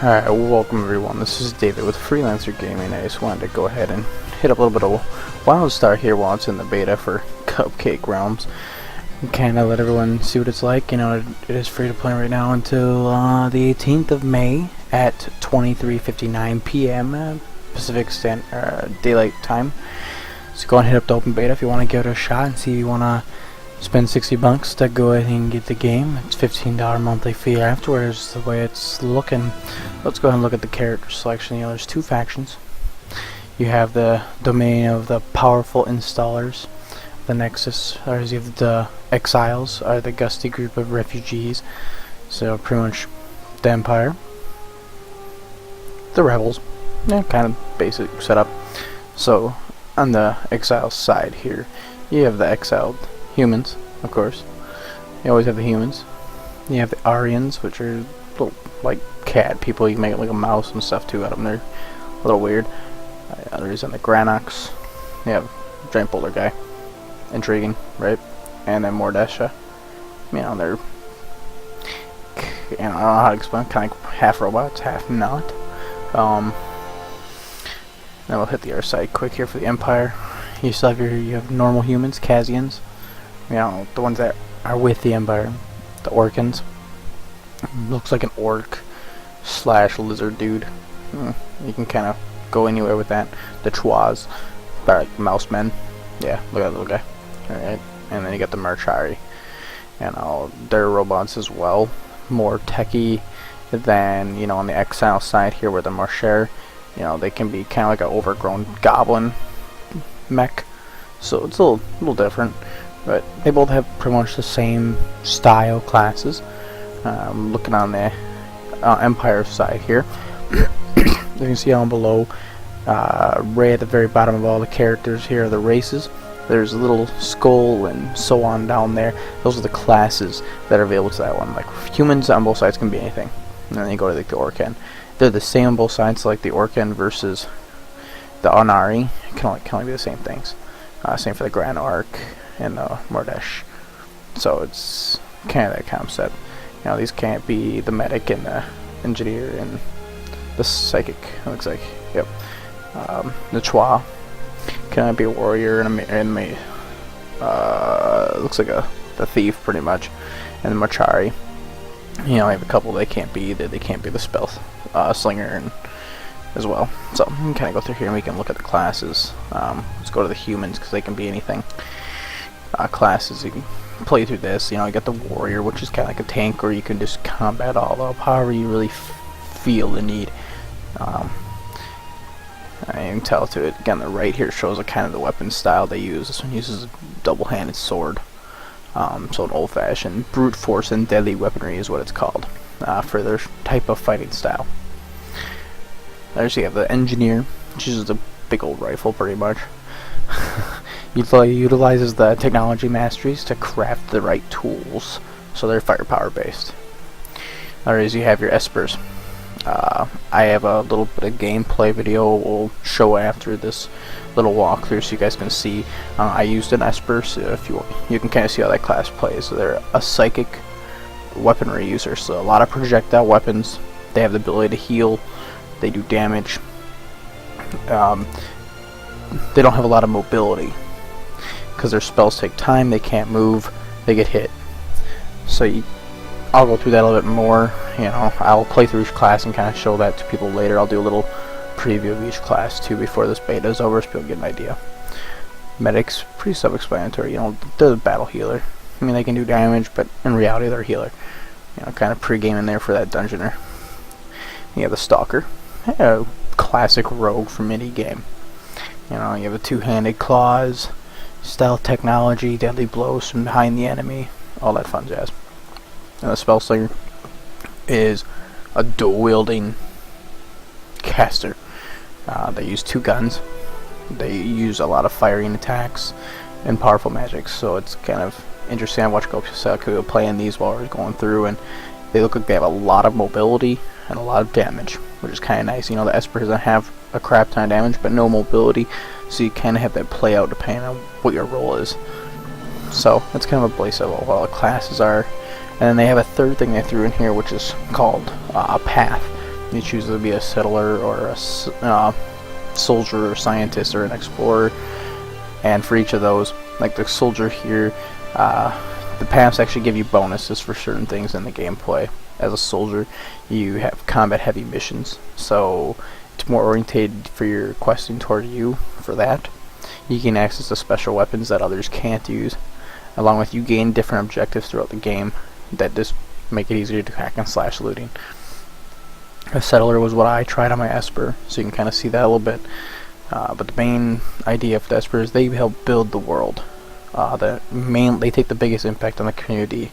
Alright, welcome everyone. This is David with Freelancer Gaming. I just wanted to go ahead and hit up a little bit of WildStar here while it's in the beta for Cupcake Realms. Kind of let everyone see what it's like. You know, it is free to play right now until the 18th of May at 23:59 p.m. Pacific Daylight Time. So go ahead and hit up the open beta if you want to give it a shot and see if you want to spend $60 to go ahead and get the game. It's $15 monthly fee afterwards, the way it's looking. Let's go ahead and look at the character selection. You know, there's two factions. You have the domain of the powerful installers, the Nexus, or you have the exiles, are the gusty group of refugees. So pretty much the Empire, the rebels, yeah, kind of basic setup. So on the exile side here, you have the exiled humans, of course. You always have the humans. You have the Aryans, which are little, like cat people. You can make it like a mouse and stuff too out of them. They're a little weird. Others on the Granox. You have giant boulder guy. Intriguing, right? And then Mordesha. You know, they're, I don't know how to explain. Kind of like half robots, half not. Then we'll hit the other side quick here for the Empire. You still have you have normal humans, Kazians. You know, the ones that are with the Empire. The Orkans. Looks like an orc slash lizard dude. You can kind of go anywhere with that. The Chwas. They're like mouse men. Yeah, look at that little guy. Alright. And then you got the Marchari. You know, they're robots as well. More techy than, you know, on the Exile side here where the Marcher. You know, they can be kind of like an overgrown goblin mech. So it's a little different. But they both have pretty much the same style classes. Looking on the Empire side here, you can see down below, right at the very bottom of all the characters here are the races. There's a little skull and so on down there. Those are the classes that are available to that one. Like humans on both sides can be anything. And then you go to like the Orkan. They're the same on both sides, like the Orkan versus the Onari. Can only be the same things. Same for the Grand Arc and Mordesh. So it's kind of that concept. You know, these can't be the medic and the engineer and the psychic. It looks like, yep. The Chwa cannot be a warrior and looks like the thief pretty much. And the Machari, you know, I have a couple they can't be either. They can't be the spell slinger and as well. So we can kind of go through here and we can look at the classes. Let's go to the humans because they can be anything. Classes you can play through this. You know, you got the warrior, which is kind of like a tank, or you can just combat all up however you really feel the need. I can tell to it again. The right here shows a kind of the weapon style they use. This one uses a double-handed sword. So an old-fashioned brute force and deadly weaponry is what it's called for their type of fighting style. There's you have the engineer, which uses a big old rifle pretty much. Utilizes the technology masteries to craft the right tools, so they're firepower based. Otherwise, you have your espers. I have a little bit of gameplay video we'll show after this little walkthrough, so you guys can see. I used an esper, so if you can kind of see how that class plays. So they're a psychic weaponry user, so a lot of projectile weapons. They have the ability to heal. They do damage. They don't have a lot of mobility because their spells take time. They can't move. They get hit. So I'll go through that a little bit more. You know, I'll play through each class and kind of show that to people later. I'll do a little preview of each class too before this beta is over, so people get an idea. Medics, pretty self-explanatory. You know, they're the battle healer. I mean, they can do damage, but in reality, they're a healer. You know, kind of pre-game in there for that dungeoner. You have the stalker, a classic rogue from any game. You know, you have the two-handed claws, stealth technology, deadly blows from behind the enemy, all that fun jazz. And the spell slinger is a dual-wielding caster. They use two guns. They use a lot of firing attacks and powerful magics, so it's kind of interesting. I watch Goku playing these while we're going through, and they look like they have a lot of mobility and a lot of damage, which is kind of nice. You know, the Esper doesn't have a crap ton of damage, but no mobility, so you kind of have that play out depending on what your role is. So that's kind of a place of what all the classes are. And then they have a third thing they threw in here, which is called a path. You choose to be a settler or a soldier or scientist or an explorer, and for each of those, like the soldier here, the paths actually give you bonuses for certain things in the gameplay. As a soldier, you have combat heavy missions, so it's more orientated for your questing toward you for that. You gain access to special weapons that others can't use, along with you gain different objectives throughout the game that just make it easier to hack and slash looting. A settler was what I tried on my Esper, so you can kind of see that a little bit. But the main idea of the Esper is they help build the world. They take the biggest impact on the community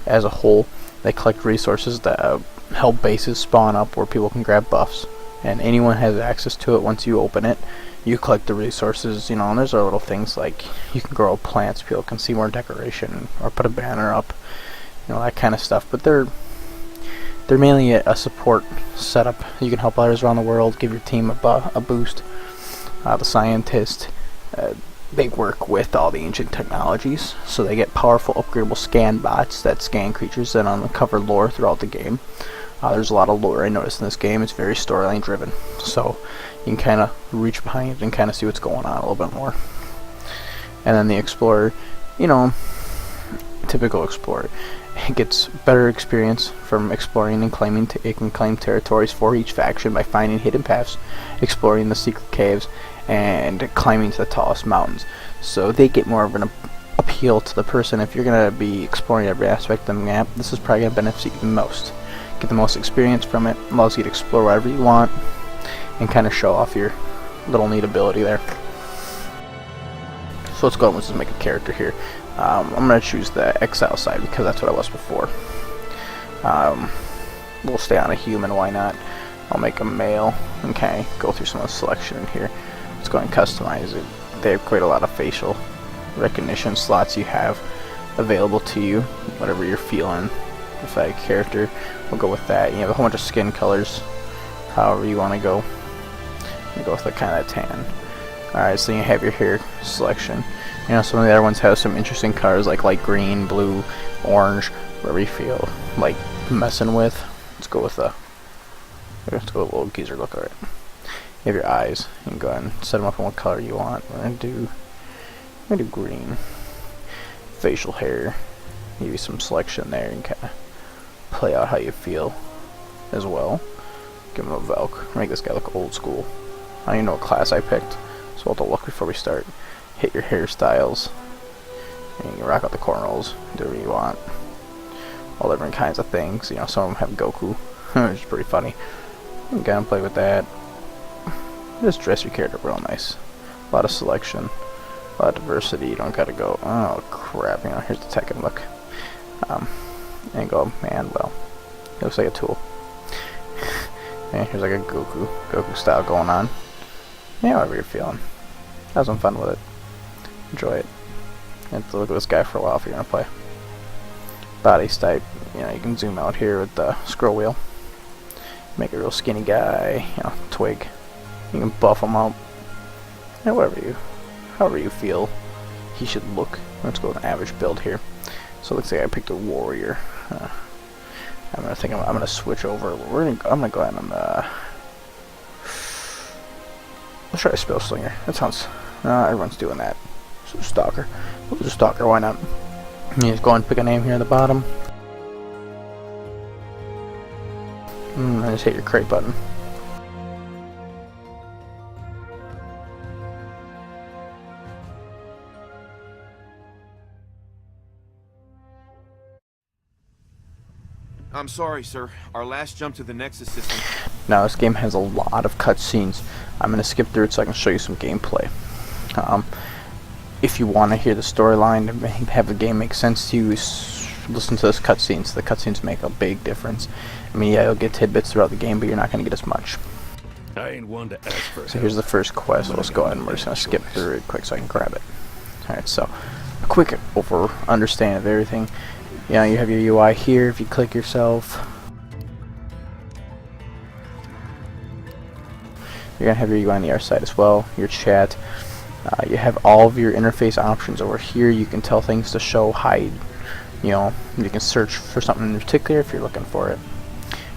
as a whole. They collect resources that help bases spawn up where people can grab buffs, and anyone has access to it. Once you open it, you collect the resources, you know, and there's little things like you can grow plants, people can see more decoration, or put a banner up, you know, that kind of stuff. But they're mainly a support setup. You can help others around the world, give your team a boost. The scientists, they work with all the ancient technologies, so they get powerful upgradable scan bots that scan creatures and uncover lore throughout the game. There's a lot of lore I noticed in this game. It's very storyline driven, so you can kind of reach behind it and kind of see what's going on a little bit more. And then the explorer, you know, typical explorer, it gets better experience from exploring and claiming. It can claim territories for each faction by finding hidden paths, exploring the secret caves, and climbing to the tallest mountains. So they get more of an appeal to the person. If you're going to be exploring every aspect of the map, this is probably going to benefit you the most. Get the most experience from it, allows you to explore whatever you want, and kind of show off your little neat ability there. So let's go and let's just make a character here. I'm going to choose the exile side because that's what I was before. We'll stay on a human, why not? I'll make a male. Okay, go through some of the selection in here. Let's go and customize it. They have quite a lot of facial recognition slots you have available to you, whatever you're feeling. If I character, we'll go with that. You have a whole bunch of skin colors, however you want to go. You go with the kind of tan. Alright, so you have your hair selection. You know, some of the other ones have some interesting colors like light green, blue, orange, whatever you feel like messing with. Let's go with a little geezer look. Alright. You have your eyes. You can go ahead and set them up in what color you want. We're gonna do green. Facial hair. Give you some selection there and kind of play out how you feel as well. Give him a Velk. Make this guy look old school. I don't even know what class I picked, so we'll have to look before we start. Hit your hairstyles. And you can rock out the cornrows. Do whatever you want. All different kinds of things. You know, some of them have Goku, which is pretty funny. You can go and play with that. Just dress your character real nice. A lot of selection. A lot of diversity. You don't gotta go, oh crap, you know, here's the Tekken look. And go, man, well, it looks like a tool. And here's like a Goku style going on. Yeah, whatever you're feeling. Have some fun with it. Enjoy it. You have to look at this guy for a while if you're gonna play. Body type, you know, you can zoom out here with the scroll wheel. Make a real skinny guy, you know, twig. You can buff him up. Yeah, however you feel he should look. Let's go with an average build here. So it looks like I picked a warrior. I'm gonna switch over. I'm gonna go ahead and let's try a spell slinger. That sounds. Everyone's doing that. So stalker. We'll do stalker. Why not? You just go ahead and pick a name here at the bottom. And just hit your create button. I'm sorry, sir. Our last jump to the Nexus system. Now this game has a lot of cutscenes. I'm going to skip through it so I can show you some gameplay. If you want to hear the storyline and have the game make sense to you, listen to this cutscenes. The cutscenes make a big difference. I mean, yeah, you'll get tidbits throughout the game, but you're not going to get as much. I ain't one to ask for So here's the first quest. Let's go ahead and we're just going to skip through it quick so I can grab it. Alright, so a quick understanding of everything. You know, you have your UI here. If you click yourself, you're gonna have your UI on the other side as well. Your chat. You have all of your interface options over here. You can tell things to show, hide. You know, you can search for something in particular if you're looking for it.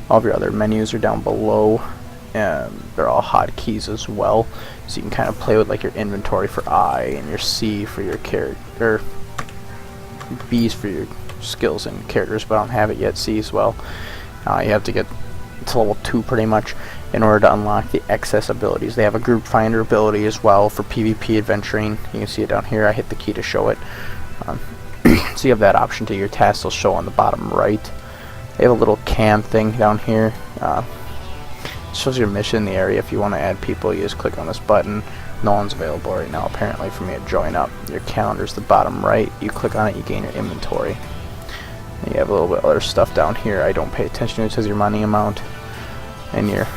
All of your other menus are down below. They're all hotkeys as well, so you can kind of play with like your inventory for I and your C for your character, B's for your skills and characters, but I don't have it yet. C as well. You have to get to level 2 pretty much in order to unlock the excess abilities. They have a group finder ability as well for PvP adventuring. You can see it down here. I hit the key to show it. So you have that option to your tasks will show on the bottom right. They have a little cam thing down here. It shows your mission in the area. If you want to add people, you just click on this button. No one's available right now apparently for me to join up. Your calendar's the bottom right. You click on it, you gain your inventory. And you have a little bit of other stuff down here. I don't pay attention to it. It says your money amount and your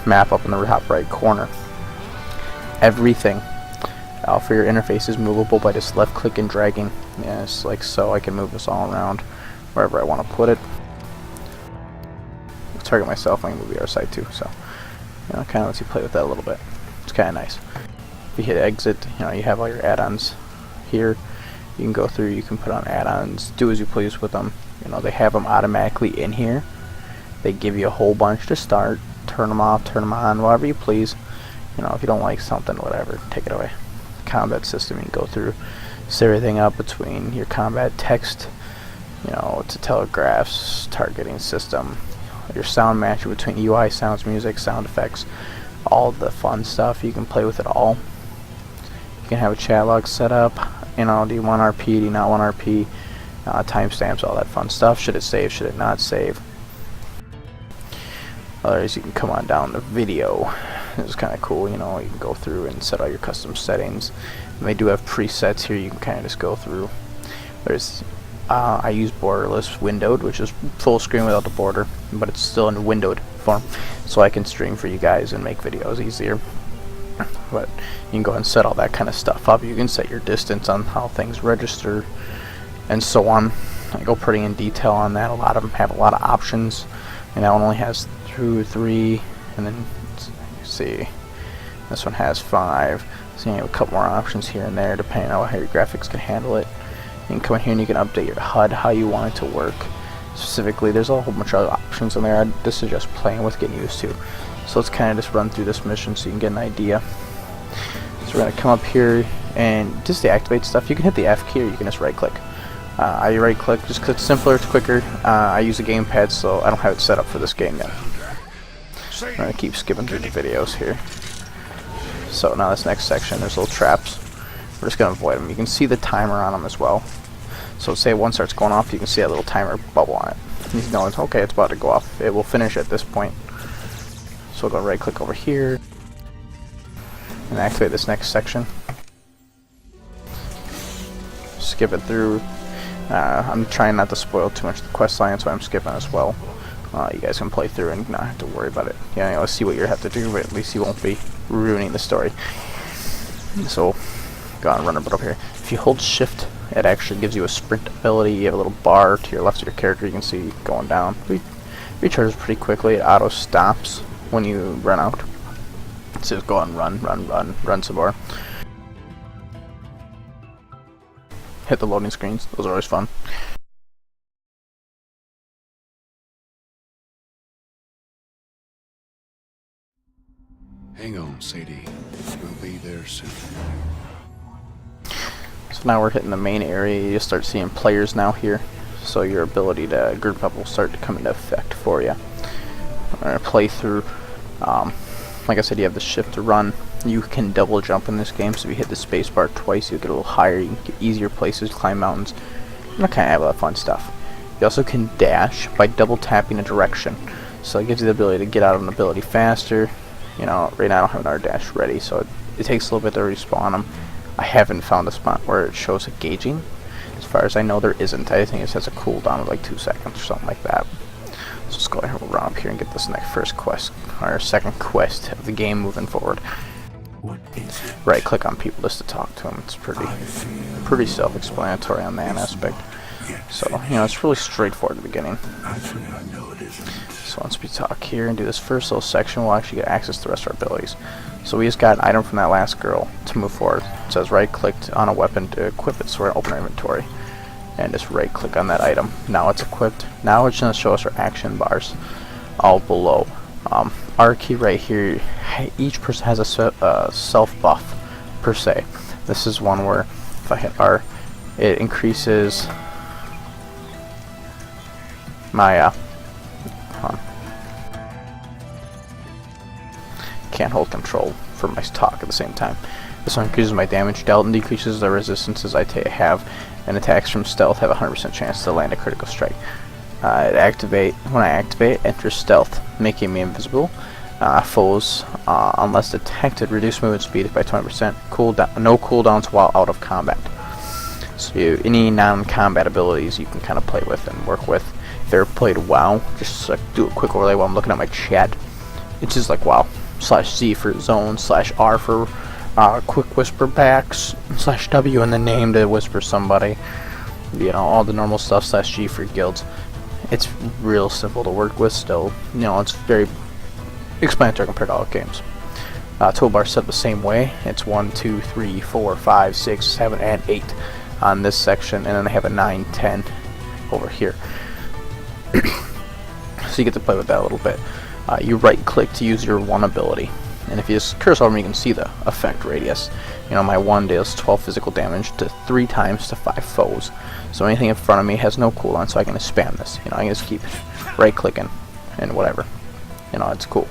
map up in the top right corner. Everything for your interface is movable by just left click and dragging. Yes, like so. I can move this all around wherever I want to put it. I'll target myself. I can move the other side too. So kind of lets you play with that a little bit. It's kind of nice. If you hit exit, you have all your add-ons here. You can go through. You can put on add-ons. Do as you please with them. They have them automatically in here. They give you a whole bunch to start. Turn them off, turn them on, whatever you please. If you don't like something, whatever, take it away. Combat system, you can go through, set everything up between your combat text, to telegraphs, targeting system, your sound matcher between UI, sounds, music, sound effects, all the fun stuff. You can play with it all. You can have a chat log set up. Do you want RP? Do you not want RP? Timestamps, all that fun stuff. Should it save? Should it not save? Otherwise, you can come on down to video. It's kind of cool, you can go through and set all your custom settings. And they do have presets here you can kind of just go through. There's, I use borderless windowed, which is full screen without the border, but it's still in windowed form, so I can stream for you guys and make videos easier. But you can go and set all that kind of stuff up. You can set your distance on how things register and so on. I go pretty in detail on that. A lot of them have a lot of options, and that one only has 2, 3, and then see, this one has 5. So you have a couple more options here and there depending on how your graphics can handle it. You can come in here and you can update your HUD how you want it to work. Specifically, there's a whole bunch of other options in there. This is just playing with, getting used to. So let's kind of just run through this mission so you can get an idea. So we're going to come up here and just deactivate stuff. You can hit the F key or you can just right click. I right click just because it's simpler, it's quicker. I use a gamepad, so I don't have it set up for this game yet. I'm going to keep skipping through the videos here. So now this next section, there's little traps. We're just going to avoid them. You can see the timer on them as well. So say one starts going off, you can see that little timer bubble on it. You know it's okay, it's about to go off. It will finish at this point. So we'll go right click over here and activate this next section. Skip it through. I'm trying not to spoil too much of the quest line, so I'm skipping as well. You guys can play through and not have to worry about it. Let's see what you have to do, but at least you won't be ruining the story. So, go on, run a bit over here. If you hold shift, it actually gives you a sprint ability. You have a little bar to your left of your character. You can see going down. Recharges pretty quickly. It auto stops when you run out. So just go on, run some more. Hit the loading screens. Those are always fun. Hang on, Sadie. We'll be there soon. So now we're hitting the main area. You start seeing players now here. So your ability to group up will start to come into effect for you. We're going to play through. Like I said, you have the shift to run. You can double jump in this game, so if you hit the space bar twice, you'll get a little higher. You can get easier places, climb mountains. And that kind of have a lot of fun stuff. You also can dash by double tapping a direction. So it gives you the ability to get out of an ability faster. Right now I don't have another dash ready, so it takes a little bit to respawn them. I haven't found a spot where it shows a gauging. As far as I know, there isn't. I think it has a cooldown of like 2 seconds or something like that. So let's go ahead and run up here and get this next first quest, or second quest of the game moving forward. What is it? Right click on people just to talk to them. It's pretty self-explanatory on that aspect. So, it's really straightforward at the beginning. Actually, I know it isn't. So once we talk here and do this first little section, we'll actually get access to the rest of our abilities. So we just got an item from that last girl to move forward. It says right click on a weapon to equip it, so we're going to open our inventory. And just right click on that item. Now it's equipped. Now it's going to show us our action bars. all below. R key right here, each person has a self buff per se. This is one where if I hit R, it increases my can't hold control for my talk at the same time. This one increases my damage dealt and decreases the resistances I have, and attacks from stealth have a 100% chance to land a critical strike. When I activate, enter stealth, making me invisible. Foes, unless detected, reduce movement speed by 20%. No cooldowns while out of combat. So any non-combat abilities you can kind of play with and work with. If they're played WoW, just like do a quick overlay while I'm looking at my chat. It's just like WoW. /Z for zone, /R for quick whisper backs, /W in the name to whisper somebody. You know, all the normal stuff, /G for guilds. It's real simple to work with still. You know, it's very explanatory compared to all games. Toolbar set the same way. It's 1, 2, 3, 4, 5, 6, 7, and 8 on this section, and then they have a 9, 10 over here. So you get to play with that a little bit. You right click to use your 1 ability, and if you just cursor over them, you can see the effect radius. You know, my 1 deals 12 physical damage to 3 times to 5 foes. So anything in front of me has no cooldown, so I can just spam this. You know, I can just keep right clicking and whatever. You know, it's cool.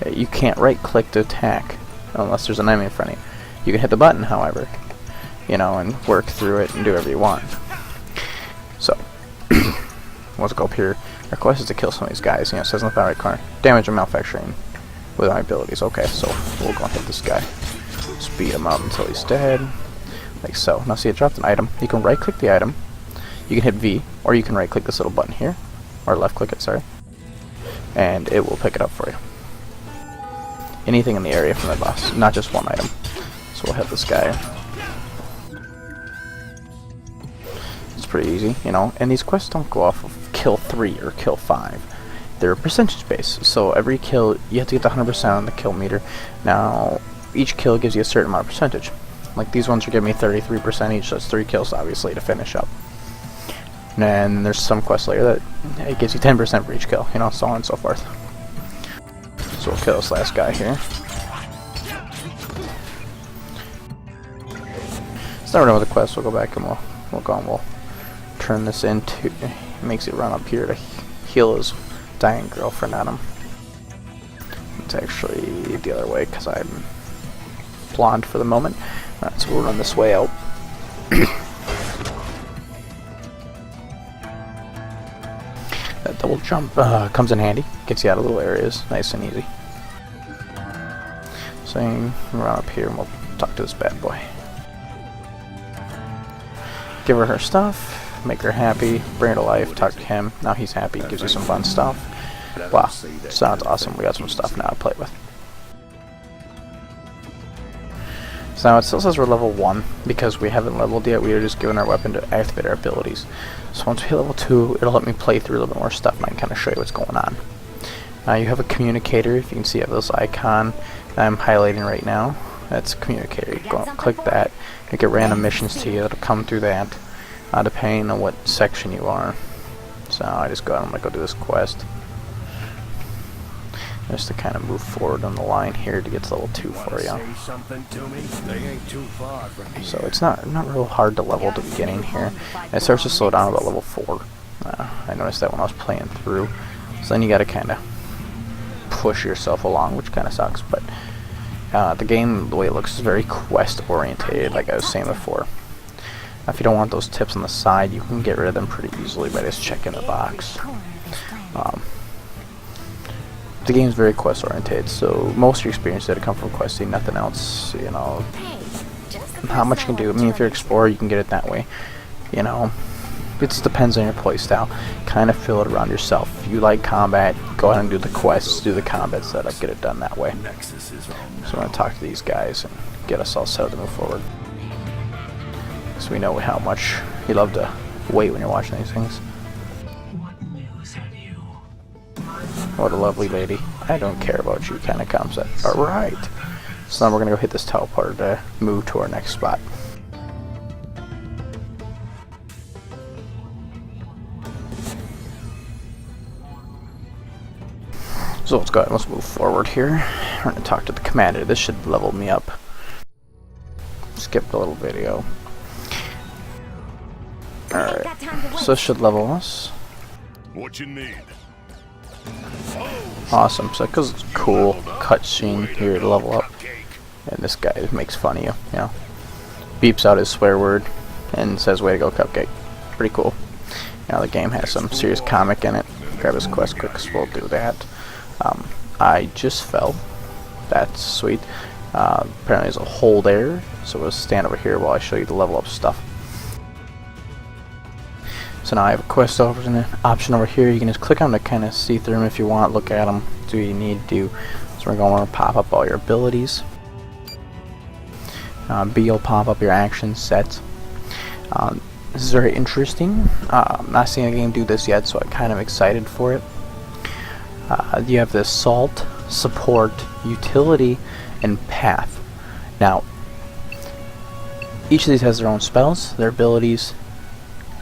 You can't right click to attack unless there's an enemy in front of you. You can hit the button, however, you know, and work through it and do whatever you want. So let's go up here. Our quest is to kill some of these guys. You know, it says in the bottom right corner, damage and malfunctioning with my abilities. Okay, so we'll go and hit this guy. Speed him up until he's dead. Like so. Now see, it dropped an item. You can right click the item. You can hit V, or you can right click this little button here. Or left click it, sorry. And it will pick it up for you. Anything in the area from the boss, not just one item. So we'll hit this guy. It's pretty easy, you know, and these quests don't go off of kill 3 or kill 5. They're percentage based, so every kill you have to get the 100% on the kill meter. Now each kill gives you a certain amount of percentage. Like these ones are giving me 33% each, so that's 3 kills obviously to finish up. And then there's some quests later that it gives you 10% for each kill, you know, so on and so forth. So we'll kill this last guy here. It's never done with the quest. We'll go back and we'll go and we'll turn this into. It makes it run up here to heal his dying girlfriend on him. It's actually the other way because I'm blonde for the moment. Alright, so we'll run this way out. That double jump comes in handy. Gets you out of little areas, nice and easy. So you can run up here and we'll talk to this bad boy. Give her stuff, make her happy, bring her to life, talk to him. Now he's happy, gives you some fun stuff. Wow, sounds awesome. We got some stuff now to play with. So now it still says we're level 1 because we haven't leveled yet. We are just given our weapon to activate our abilities. So once we hit level 2, it'll let me play through a little bit more stuff and I can kind of show you what's going on. Now you have a communicator. If you can see, I have this icon that I'm highlighting right now. That's communicator. You go and click that. You get random missions to you that'll come through that, depending on what section you are. So I just go out and I'm gonna go do this quest. Just to kind of move forward on the line here to get to level 2 for you. So it's not real hard to level at the beginning here. It starts to slow down about level 4. I noticed that when I was playing through. So then you got to kind of push yourself along, which kind of sucks. But the game, the way it looks, is very quest orientated, like I was saying before. Now, if you don't want those tips on the side, you can get rid of them pretty easily by just checking the box. The game's very quest oriented, so most of your experience did come from questing, nothing else. You know, how much you can do. I mean, if you're an explorer, you can get it that way. You know, it just depends on your playstyle. Kind of fill it around yourself. If you like combat, go ahead and do the quests, do the combat setup, get it done that way. So I'm going to talk to these guys and get us all set up to move forward. So we know how much you love to wait when you're watching these things. What a lovely lady. I don't care about you kind of concept. Alright. So now we're going to go hit this teleport to move to our next spot. So let's go ahead, let's move forward here. We're going to talk to the commander. This should level me up. Skipped a little video. Alright, so this should level us. What you need? Awesome, so because it's cool cutscene here to level up. And this guy makes fun of you, you know. Beeps out his swear word and says, "Way to go, Cupcake." Pretty cool. Now the game has some serious comic in it. Grab his quest quick, so we'll do that. I just fell. That's sweet. Apparently there's a hole there, so we'll stand over here while I show you the level up stuff. So now I have a quest over and an option over here. You can just click on to kind of see through them if you want, look at them, do what you need to do. So we're going to pop up all your abilities. B will pop up your action sets. This is very interesting. I'm not seeing a game do this yet, so I'm kind of excited for it. You have the Assault, Support, Utility, and Path. Now, each of these has their own spells, their abilities.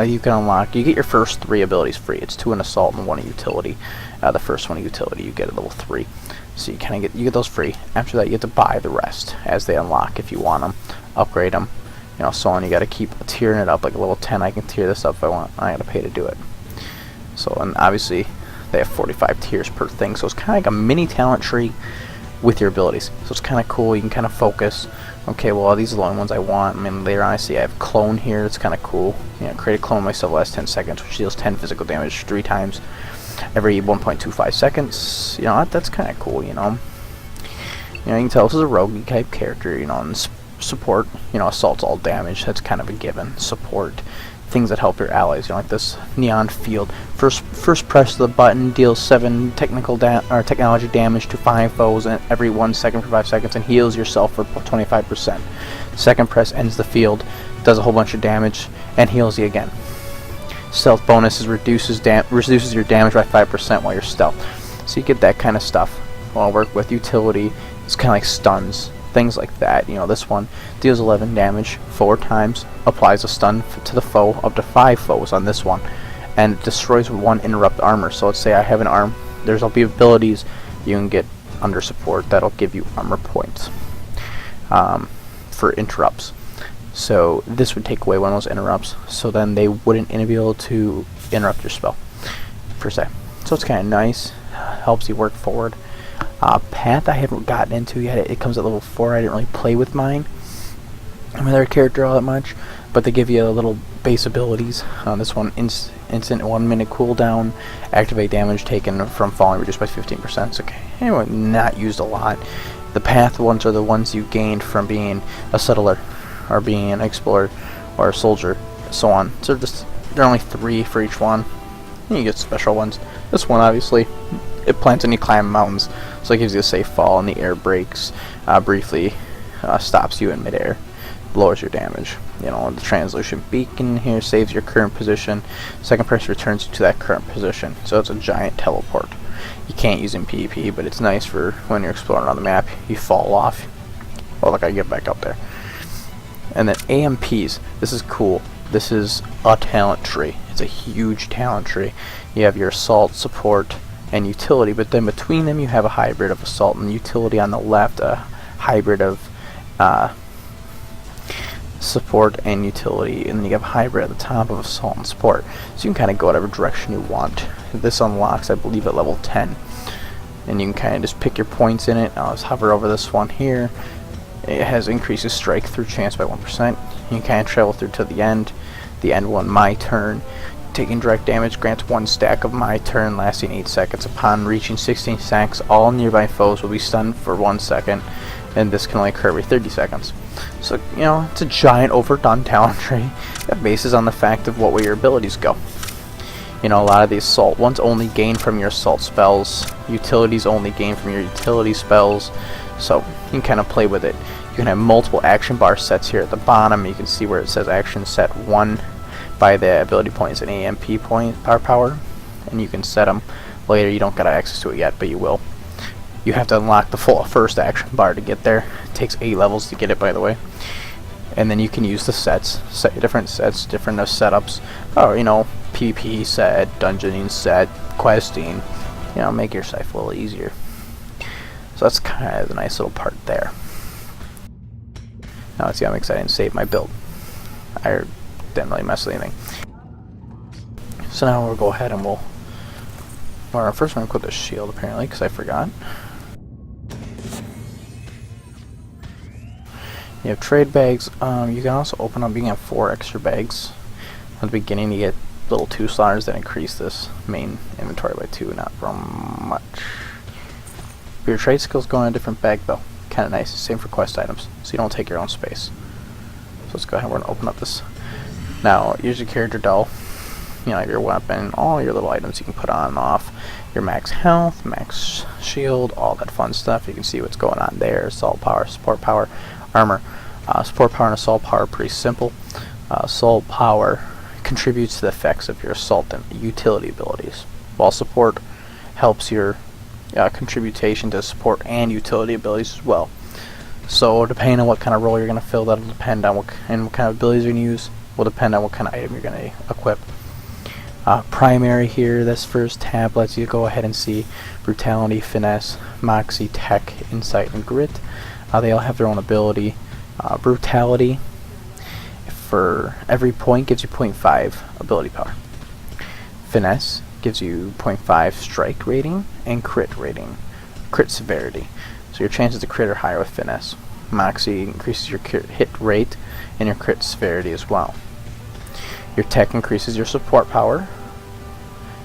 You can unlock. You get your first 3 abilities free. It's 2 in Assault and 1 in Utility. The first one in Utility you get at level 3. So you kind of get those free. After that, you get to buy the rest as they unlock if you want them, upgrade them, you know, so on. You got to keep tiering it up. Like a level 10, I can tier this up if I want. I got to pay to do it. So, and obviously they have 45 tiers per thing, so it's kind of like a mini talent tree with your abilities. So it's kind of cool. You can kind of focus. Okay, well, these are the only ones I want. I mean, later on I see I have clone here. It's kind of cool. You know, create a clone myself last 10 seconds, which deals 10 physical damage 3 times every 1.25 seconds. You know, that's kind of cool. You know, you can tell this is a rogue type character. You know, and support. You know, assault's all damage. That's kind of a given. Support. Things that help your allies, you know, like this neon field. First press of the button deals 7 technology damage to 5 foes every 1 second for 5 seconds and heals yourself for 25%. Second press ends the field, does a whole bunch of damage, and heals you again. Stealth bonus reduces your damage by 5% while you're stealth. So you get that kind of stuff. I'll work with utility. It's kind of like stuns. Things like that. You know, this one deals 11 damage 4 times, applies a stun to the foe up to 5 foes on this one, and destroys 1 interrupt armor. So let's say I have an arm, there'll be abilities you can get under support that'll give you armor points for interrupts. So this would take away one of those interrupts, so then they wouldn't be able to interrupt your spell per se. So it's kind of nice, helps you work forward. Path I haven't gotten into yet. It comes at level 4. I didn't really play with mine. I'm their character all that much, but they give you a little base abilities. This one, instant 1 minute cooldown, activate damage taken from falling reduced by 15%. It's okay. Anyway, not used a lot. The path ones are the ones you gained from being a settler, or being an explorer, or a soldier, so on. So they're only 3 for each one. And you get special ones. This one, obviously, it plants and you climb mountains, so it gives you a safe fall, and the air brakes briefly stops you in midair, lowers your damage. You know, the translucent beacon here saves your current position. Second press returns you to that current position, so it's a giant teleport. You can't use in PvP, but it's nice for when you're exploring on the map. You fall off. Oh, look, I get back up there. And then AMPs. This is cool. This is a talent tree. It's a huge talent tree. You have your assault, support, and utility, but then between them you have a hybrid of assault and utility on the left, a hybrid of support and utility, and then you have a hybrid at the top of assault and support. So you can kind of go whatever direction you want. This unlocks, I believe, at level 10, and you can kind of just pick your points in it. I'll just hover over this one here. It has increases strike through chance by 1%. You can kind of travel through to the end. The end one, my turn. Taking direct damage grants 1 stack of my turn, lasting 8 seconds. Upon reaching 16 stacks, all nearby foes will be stunned for 1 second, and this can only occur every 30 seconds. So, you know, it's a giant overdone talent tree that bases on the fact of what way your abilities go. You know, a lot of the assault ones only gain from your assault spells. Utilities only gain from your utility spells. So you can kind of play with it. You can have multiple action bar sets here at the bottom. You can see where it says action set 1 by the ability points and AMP point power, and you can set them later. You don't got access to it yet, but you will. You have to unlock the full first action bar to get there. It takes 8 levels to get it, by the way. And then you can use the sets, different sets, different setups. Oh, you know, PvP set, dungeoning set, questing, you know, make your life a little easier. So that's kind of the nice little part there. Now let's see, I'm excited to save my build. I didn't really mess with anything. So now we'll go ahead and we'll first we're going to equip the shield apparently, because I forgot. You have trade bags. You can also open up, you can have 4 extra bags. At the beginning you get little 2 slotters that increase this main inventory by 2, not from much. Your trade skills go in a different bag though. Kinda nice. Same for quest items, so you don't take your own space. So let's go ahead, we're going to open up this. Now, use your character doll. You know, your weapon, all your little items you can put on and off. Your max health, max shield, all that fun stuff. You can see what's going on there. Assault power, support power, armor. Support power and assault power are pretty simple. Assault power contributes to the effects of your assault and utility abilities, while support helps your contribution to support and utility abilities as well. So depending on what kind of role you're going to fill, that'll depend on what kind of abilities you're going to use, will depend on what kind of item you're going to equip. Primary here, this first tab lets you go ahead and see brutality, finesse, moxie, tech, insight, and grit. They all have their own ability. Brutality, for every point, gives you 0.5 ability power. Finesse gives you 0.5 strike rating and crit rating, crit severity. So your chances to crit are higher with finesse. Moxie increases your hit rate and your crit severity as well. Your tech increases your support power.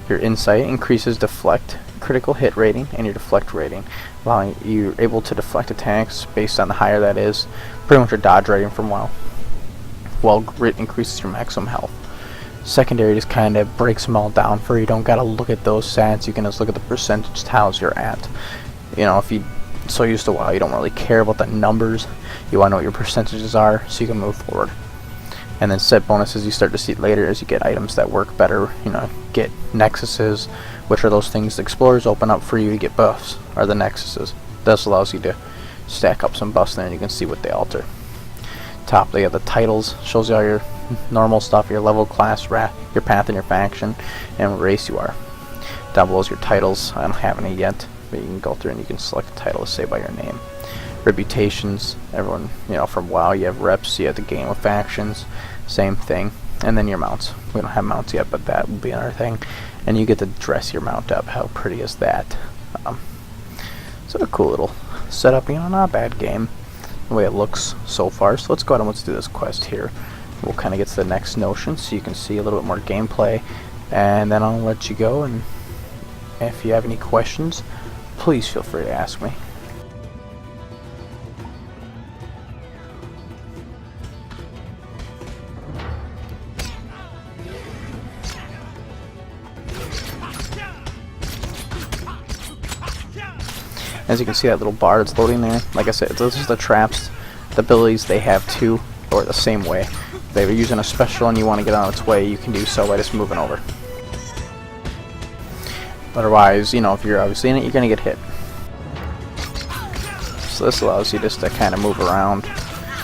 Your insight increases deflect, critical hit rating, and your deflect rating, allowing you able to deflect attacks based on the higher that is. Pretty much your dodge rating from WoW. While grit increases your maximum health. Secondary just kind of breaks them all down for you. Don't gotta look at those stats. You can just look at the percentage tiles you're at. You know, if you so used to WoW, you don't really care about the numbers. You want to know what your percentages are, so you can move forward. And then set bonuses you start to see later as you get items that work better. You know, get nexuses, which are those things the explorers open up for you to get buffs, are the nexuses. This allows you to stack up some buffs there, and you can see what they alter. Top, they have the titles, shows you all your normal stuff, your level, class, your path, and your faction, and what race you are. Down below is your titles. I don't have any yet, but you can go through and you can select a title to say by your name. Reputations, everyone, you know, from WoW, you have reps, you have the game of factions, same thing. And then your mounts. We don't have mounts yet, but that will be another thing. And you get to dress your mount up. How pretty is that? So a cool little setup, you know, not a bad game the way it looks so far. So let's go ahead and let's do this quest here. We'll kind of get to the next notion so you can see a little bit more gameplay, and then I'll let you go, and if you have any questions, please feel free to ask me. As you can see, that little bar that's loading there, like I said, those are the traps. The abilities they have too, or the same way. If they were using a special and you want to get on its way, you can do so by just moving over. Otherwise, you know, if you're obviously in it, you're going to get hit. So this allows you just to kind of move around.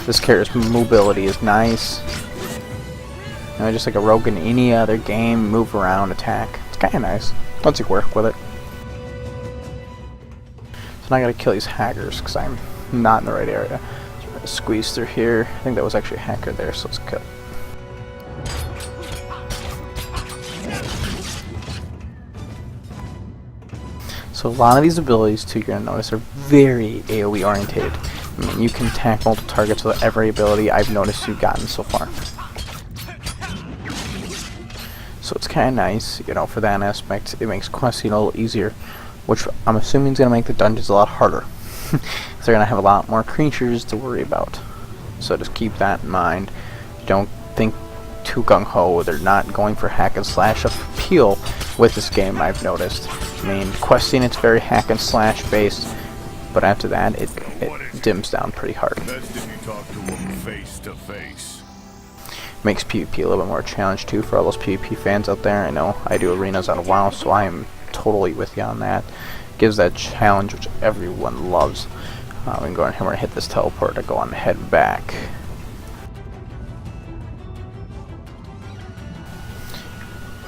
This character's mobility is nice. You know, just like a rogue in any other game, move around, attack. It's kind of nice once you work with it. So now I gotta kill these hackers because I'm not in the right area. So we're gonna squeeze through here. I think that was actually a hacker there, so let's cut. So a lot of these abilities too, you're gonna notice, are very AoE oriented. I mean, you can attack multiple targets with every ability I've noticed you've gotten so far. So it's kind of nice, you know, for that aspect. It makes questing a little easier, which I'm assuming is going to make the dungeons a lot harder. So they're going to have a lot more creatures to worry about. So just keep that in mind. Don't think too gung-ho. They're not going for hack and slash appeal with this game, I've noticed. I mean, questing, it's very hack and slash based, but after that, it dims down pretty hard. Best if you talk to them face to face. Makes PvP a little bit more challenge too for all those PvP fans out there. I know I do arenas on WoW, so I am totally with you on that. Gives that challenge which everyone loves. We can go in here and hit this teleport to go on and head back.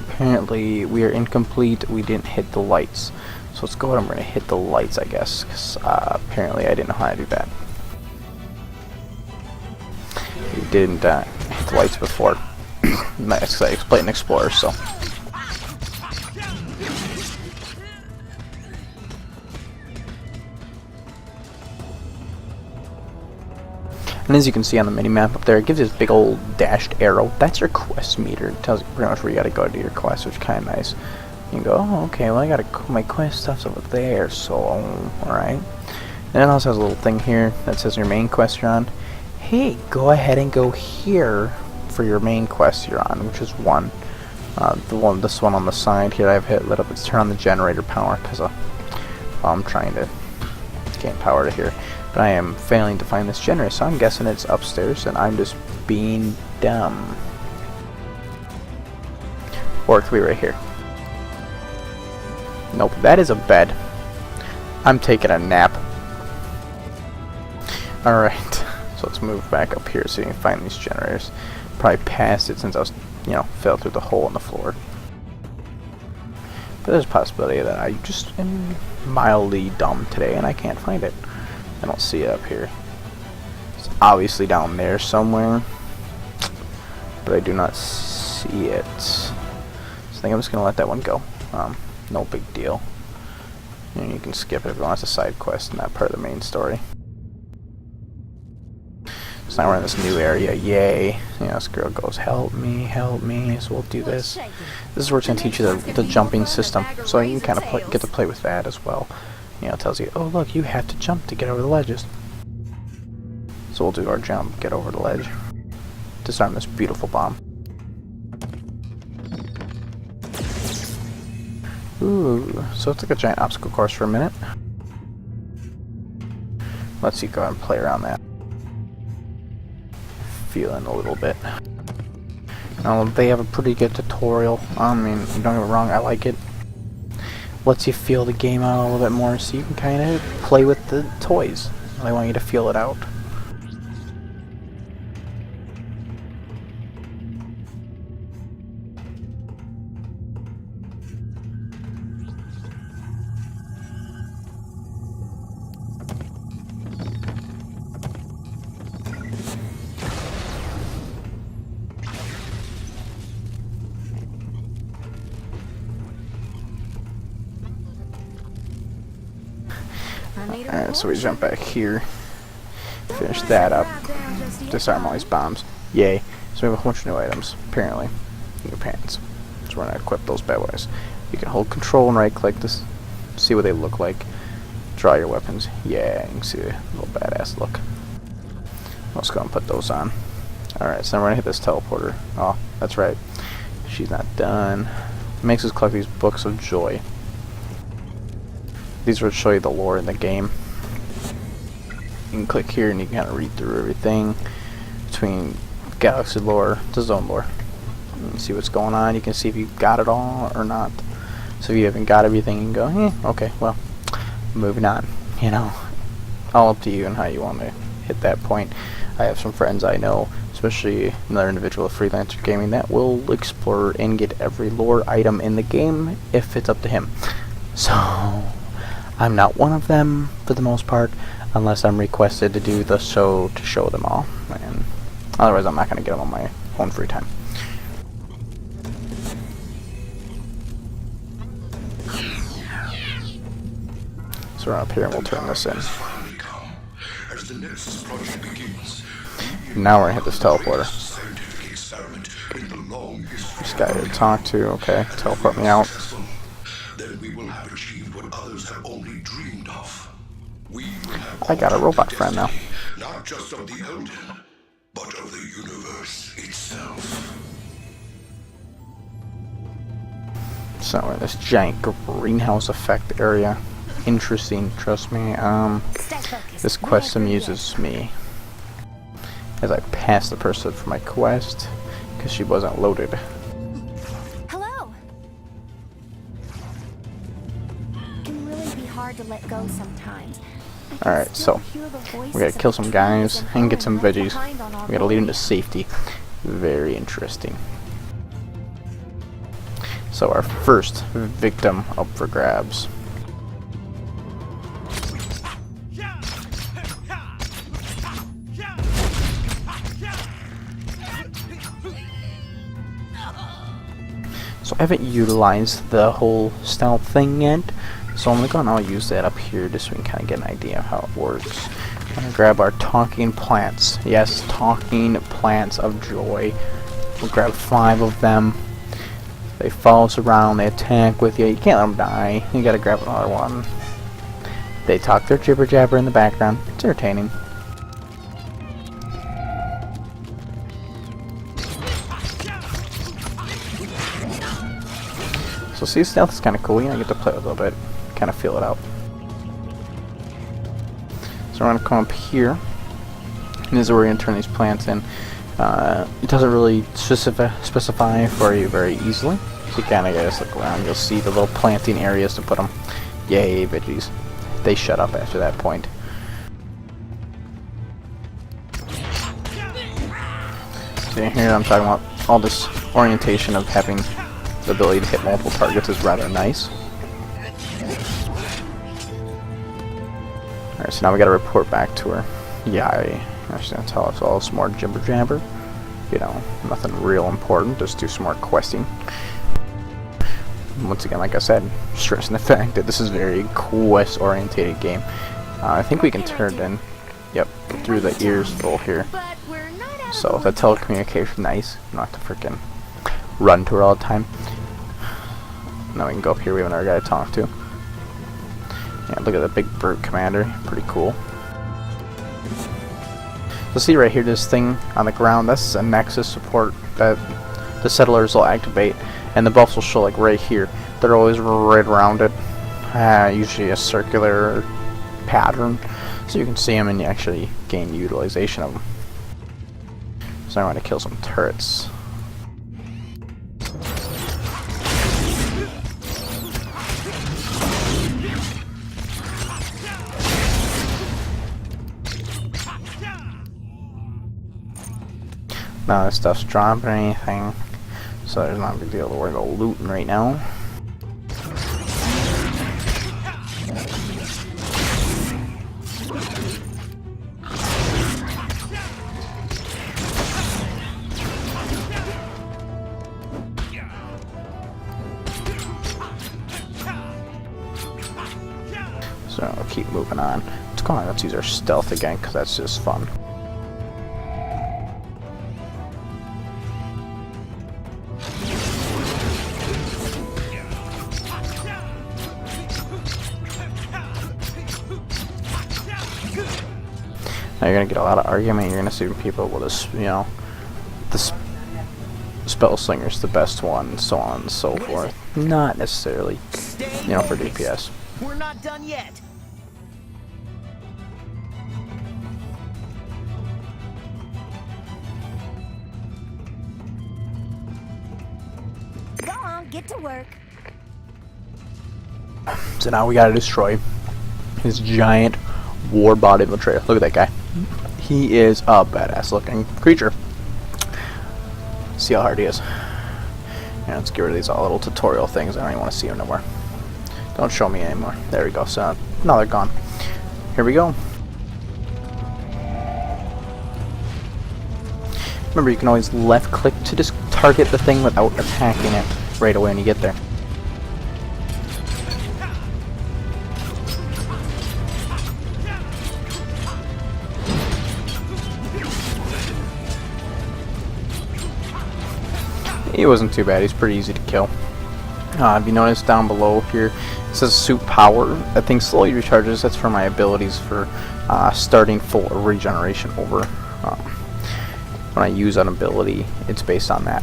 Apparently we are incomplete. We didn't hit the lights. So So let's go ahead and we're going to hit the lights, I guess, because apparently I didn't know how to do that. We didn't hit the lights before. Nice, I played an Explorer, so. And as you can see on the mini-map up there, it gives you this big old dashed arrow. That's your quest meter. It tells you pretty much where you gotta go to do your quest, which is kind of nice. You can go, oh, okay, well I gotta, my quest stuff's over there, so, alright. And it also has a little thing here that says your main quest you're on. Hey, go ahead and go here for your main quest you're on, which is one. This one on the side here I've hit lit up. It's turn on the generator power, because I'm trying to gain power to here. But I am failing to find this generator, so I'm guessing it's upstairs, and I'm just being dumb. Or it could be right here. Nope, that is a bed. I'm taking a nap. Alright, so let's move back up here so you can find these generators. Probably passed it since I was, fell through the hole in the floor. But there's a possibility that I just am mildly dumb today and I can't find it. I don't see it up here. It's obviously down there somewhere, but I do not see it. So I think I'm just going to let that one go. No big deal. And you can skip it if you want. It's a side quest, not part of the main story. So now we're in this new area. Yay. This girl goes, help me, so we'll do this. This is where it's going to teach you the jumping system, so you can kind of get to play with that as well. It tells you, oh look, you have to jump to get over the ledges. So we'll do our jump, get over the ledge. Disarm this beautiful bomb. Ooh, so it's like a giant obstacle course for a minute. Let's see, go ahead and play around that. Feeling a little bit. They have a pretty good tutorial. I mean, don't get me wrong, I like it. Lets you feel the game out a little bit more, so you can kind of play with the toys. They want you to feel it out. Alright, so we jump back here, finish that up, disarm all these bombs. Yay. So we have a bunch of new items, apparently. New pants. So we're going to equip those bad boys. You can hold control and right click to see what they look like. Draw your weapons. Yeah, you can see the little badass look. Let's go and put those on. Alright, so now we're going to hit this teleporter. Oh, that's right. She's not done. It makes us collect these books of joy. These will show you the lore in the game. You can click here and you can kind of read through everything between galaxy lore to zone lore. You can see what's going on. You can see if you got it all or not. So if you haven't got everything, you can go, okay, well, moving on. All up to you and how you want to hit that point. I have some friends I know, especially another individual of Freelancer Gaming, that will explore and get every lore item in the game if it's up to him. So I'm not one of them for the most part, unless I'm requested to do the show to show them all. And otherwise, I'm not going to get them on my own free time. So we're up here and we'll turn this in. Now we're going to hit this teleporter. This guy to talk to, okay, teleport me out. I got a robot friend now. Not just of the Elden, but of the universe itself. So we're in this giant greenhouse effect area. Interesting, trust me. This quest amuses me as I pass the person for my quest because she wasn't loaded. Hello. It can really be hard to let go sometimes. Alright, so we gotta kill some guys and get some veggies. We gotta lead them to safety. Very interesting. So our first victim up for grabs. So I haven't utilized the whole stealth thing yet, so I'm going to go and I'll use that up here just so we can kind of get an idea of how it works. I'm going to grab our talking plants. Yes, talking plants of joy. We'll grab 5 of them. They follow us around, they attack with you. You can't let them die. You gotta grab another one. They talk their jibber jabber in the background. It's entertaining. So see, stealth is kind of cool. You know, you get to play with it a little bit, kind of feel it out. So we're gonna come up here, and this is where we're gonna turn these plants in. It doesn't really specify for you very easily. So you kind of just look around. You'll see the little planting areas to put them. Yay, veggies! They shut up after that point. See here, I'm talking about all this orientation of having the ability to hit multiple targets is rather nice. Alright, so now we got to report back to her. Yay! She's gonna tell us all some more jibber jabber. You know, nothing real important, just do some more questing. Once again, like I said, stressing the fact that this is a very quest orientated game. I think we can turn in, yep, through the ears hole here. So the telecommunication, nice. You don't have to freaking run to her all the time. Now we can go up here, we have another guy to talk to. Yeah, look at the big brute commander, pretty cool. So see right here, this thing on the ground, that's a nexus support that the settlers will activate, and the buffs will show like right here. They're always right around it, usually a circular pattern, so you can see them and you actually gain utilization of them. So I want to kill some turrets. None of this stuff's dropping or anything, so there's not a big deal to worry about looting right now. So we'll keep moving on. Let's go on, let's use our stealth again, because that's just fun. Now you're gonna get a lot of argument. You're gonna see people with this, you know, the spell slinger's the best one, so on and so forth. Not necessarily, you know, for DPS. We're not done yet. Go on, get to work. So now we gotta destroy his giant war-bot infiltrator. Look at that guy. He is a badass looking creature. See how hard he is. Yeah, let's get rid of these all little tutorial things. I don't even want to see them no more. Don't show me anymore. There we go. So now they're gone. Here we go. Remember, you can always left click to just target the thing without attacking it right away when you get there. He wasn't too bad, he's pretty easy to kill. If you notice down below here, it says suit power. That thing slowly recharges. That's for my abilities for starting full regeneration over. When I use an ability, it's based on that.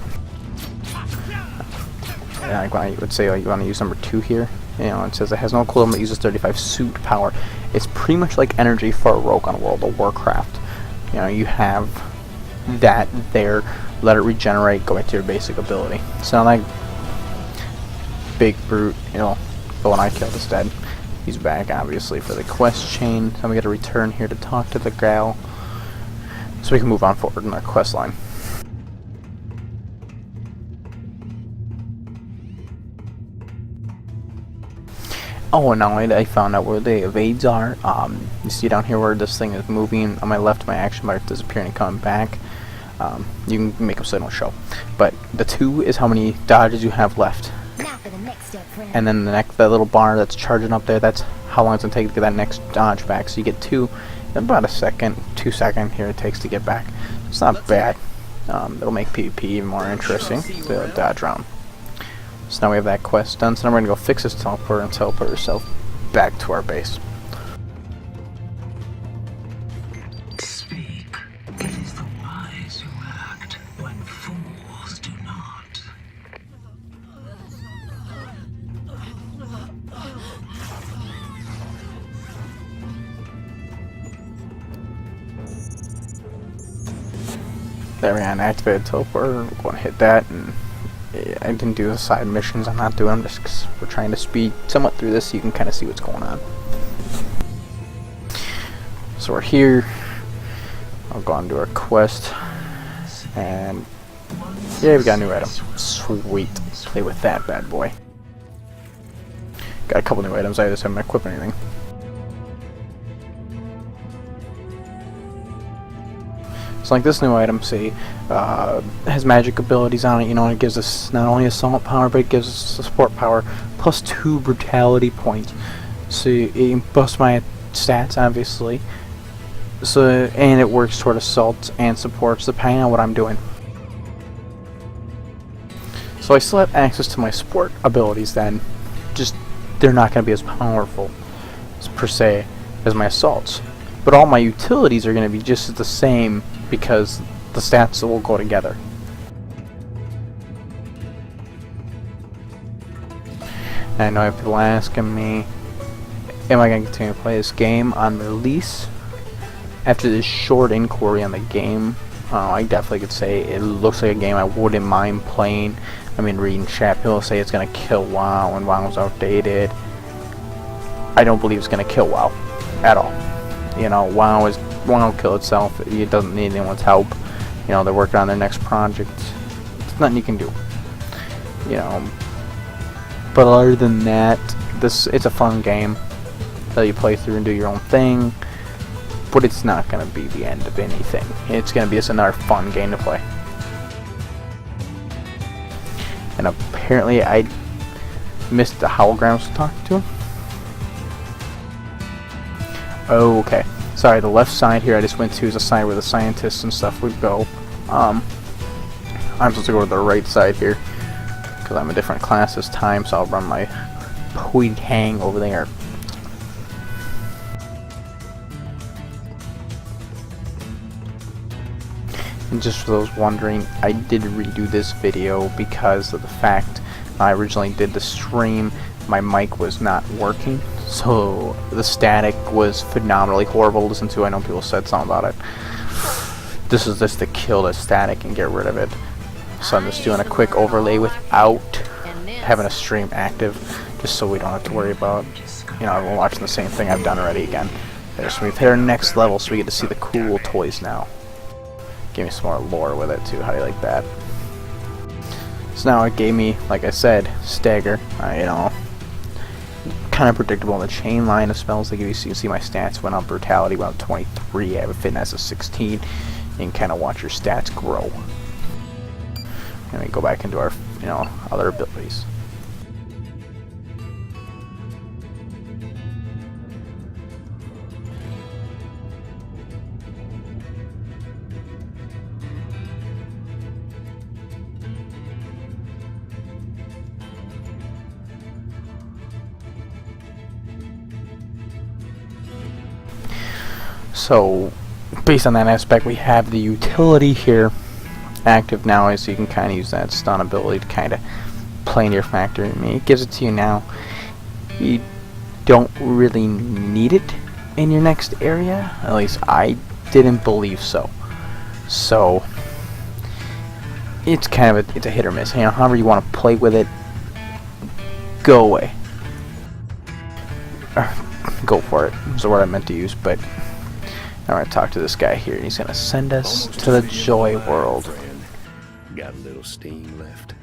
Yeah, like when I would say, like, you want to use number 2 here, you know, it says it has no cooldown but uses 35 suit power. It's pretty much like energy for a rogue on World of Warcraft. You know, you have that there. Let it regenerate, go back to your basic ability. So like big brute, you know, the one I killed is dead. He's back obviously for the quest chain. Then we gotta return here to talk to the gal, so we can move on forward in our quest line. Oh, and now I found out where the evades are. You see down here where this thing is moving. On my left, my action bar is disappearing and coming back. You can make them so they don't show. But the 2 is how many dodges you have left. Now for the next step, friend. And then that little bar that's charging up there, that's how long it's going to take to get that next dodge back. So you get 2, in about a second, 2 seconds here it takes to get back. It's not bad. It'll make PvP even more interesting, the dodge round. So now we have that quest done, so now we're going to go fix this teleporter and teleport ourselves back to our base. Speak. It is the wise who act when fools do not. There we are, activated teleporter. We're going to hit that, and I didn't do the side missions. I'm not doing them just because we're trying to speed somewhat through this so you can kind of see what's going on. So we're here. I'll go on to our quest, and yeah, we got a new item. Sweet. Play with that bad boy. Got a couple new items. I just haven't equipped anything. So like this new item, see, has magic abilities on it, you know, and it gives us not only assault power, but it gives us support power, plus 2 brutality points. So you can boost my stats, obviously. So, and it works toward assault and supports depending on what I'm doing. So I still have access to my support abilities then, just they're not going to be as powerful, per se, as my assaults. But all my utilities are going to be just the same because the stats will go together. And I know I have people asking me, am I going to continue to play this game on release? After this short inquiry on the game, I definitely could say it looks like a game I wouldn't mind playing. I mean, reading chat, people say it's going to kill WoW and WoW's outdated. I don't believe it's going to kill WoW at all. You know, WoW will kill itself. It doesn't need anyone's help. You know, they're working on their next project. There's nothing you can do. You know, but other than that, it's a fun game that you play through and do your own thing. But it's not going to be the end of anything. It's going to be just another fun game to play. And apparently I missed the holograms to talk to him. Oh, okay. Sorry, the left side here I just went to is a side where the scientists and stuff would go. I'm supposed to go to the right side here because I'm a different class this time, so I'll run my Pui Hang over there. And just for those wondering, I did redo this video because of the fact I originally did the stream, my mic was not working, so the static was phenomenally horrible to listen to. I know people said something about it. This is just to kill the static and get rid of it. So I'm just doing a quick overlay without having a stream active, just so we don't have to worry about, you know, everyone watching the same thing I've done already again. So we've hit our next level, so we get to see the cool toys now. Gave me some more lore with it too. How do you like that? So now it gave me, like I said, stagger. You know, kind of predictable. The chain line of spells they give you. So you can see my stats went up. Brutality went up 23. I have a fitness of 16. You can kind of watch your stats grow. And we go back into our, you know, other abilities. So, based on that aspect, we have the utility here active now, so you can kind of use that stun ability to kind of play in your factor. I mean, it gives it to you now. You don't really need it in your next area. At least I didn't believe so. So, it's kind of it's a hit or miss. You know, however you want to play with it, go away. Go for it. Is the word I meant to use, but. Now we're going to talk to this guy here, and he's going to send us to the Joy World. Got a little steam left.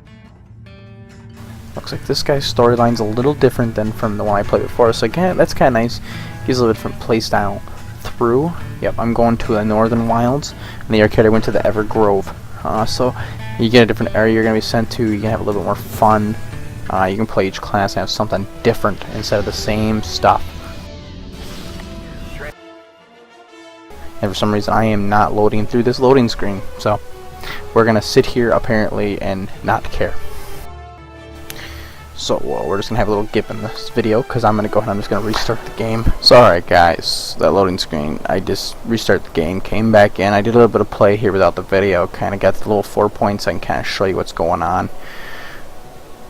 Looks like this guy's storyline's a little different than from the one I played before, so again, that's kind of nice. Gives a little different playstyle through. Yep, I'm going to the Northern Wilds, and the arcade I went to the Evergrove. So you get a different area you're going to be sent to. You can have a little bit more fun. You can play each class and have something different instead of the same stuff. And for some reason I am not loading through this loading screen, so we're going to sit here apparently and not care. So we're just going to have a little gap in this video because I'm going to go ahead and I'm just going to restart the game. So alright guys, that loading screen, I just restarted the game, came back in, I did a little bit of play here without the video, kind of got the little 4 points, I can kind of show you what's going on.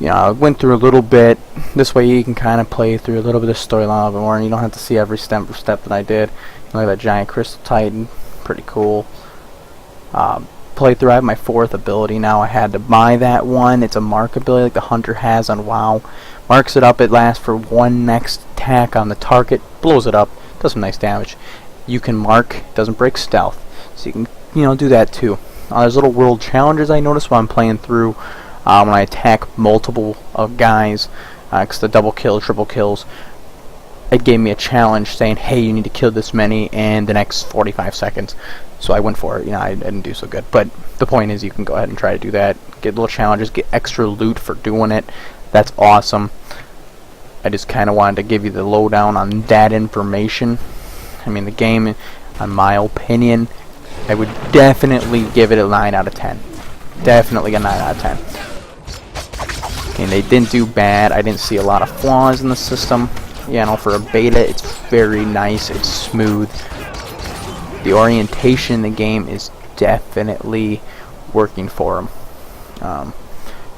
You know, I went through a little bit, this way you can kind of play through a little bit of storyline a little bit more, and you don't have to see every step that I did. Look at that giant crystal titan, pretty cool. Playthrough, I have my 4th ability now. I had to buy that one. It's a mark ability like the hunter has on WoW. Marks it up, it lasts for 1 next attack on the target, blows it up, does some nice damage. You can mark, doesn't break stealth, so you can, you know, do that too. There's little world challenges I noticed while I'm playing through when I attack multiple guys, because the double kill, triple kills. It gave me a challenge saying, hey, you need to kill this many in the next 45 seconds. So I went for it. You know, I didn't do so good. But the point is you can go ahead and try to do that. Get little challenges, get extra loot for doing it. That's awesome. I just kind of wanted to give you the lowdown on that information. I mean, the game, in my opinion, I would definitely give it a 9 out of 10. Definitely a 9 out of 10. And they didn't do bad. I didn't see a lot of flaws in the system. You know, for a beta, it's very nice. It's smooth. The orientation in the game is definitely working for them.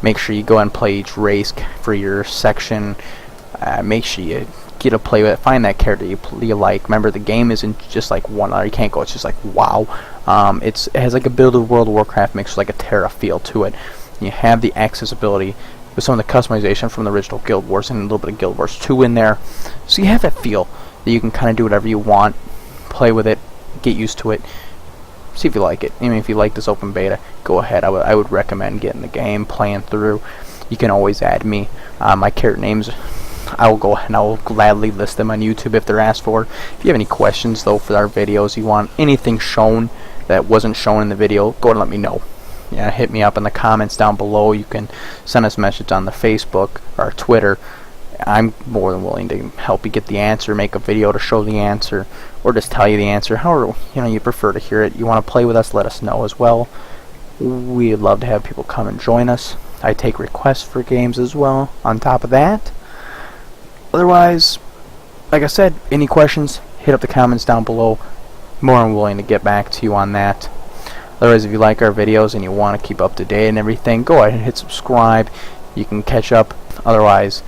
Make sure you go and play each race for your section. Make sure you get to play with it. Find that character you like. Remember, the game isn't just like one other. You can't go. It's just like wow. It has like a build of World of Warcraft mixed with like a Terra feel to it. You have the accessibility with some of the customization from the original Guild Wars and a little bit of Guild Wars 2 in there. So you have that feel that you can kind of do whatever you want, play with it, get used to it, see if you like it. I mean, if you like this open beta, go ahead. I would recommend getting the game, playing through. You can always add me. My character names, I will go ahead and I will gladly list them on YouTube if they're asked for. If you have any questions though for our videos, you want anything shown that wasn't shown in the video, go ahead and let me know. Yeah, hit me up in the comments down below. You can send us a message on the Facebook or Twitter. I'm more than willing to help you get the answer, make a video to show the answer, or just tell you the answer. However, you know, you prefer to hear it. You want to play with us, let us know as well. We'd love to have people come and join us. I take requests for games as well on top of that. Otherwise, like I said, any questions, hit up the comments down below. More than willing to get back to you on that. Otherwise, if you like our videos and you want to keep up to date and everything, go ahead and hit subscribe. You can catch up. Otherwise,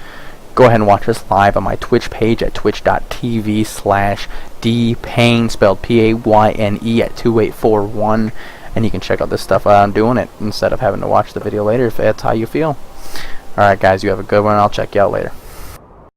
go ahead and watch us live on my Twitch page at twitch.tv/dpayne, spelled P-A-Y-N-E, at 2841. And you can check out this stuff while I'm doing it instead of having to watch the video later if that's how you feel. Alright guys, you have a good one. I'll check you out later.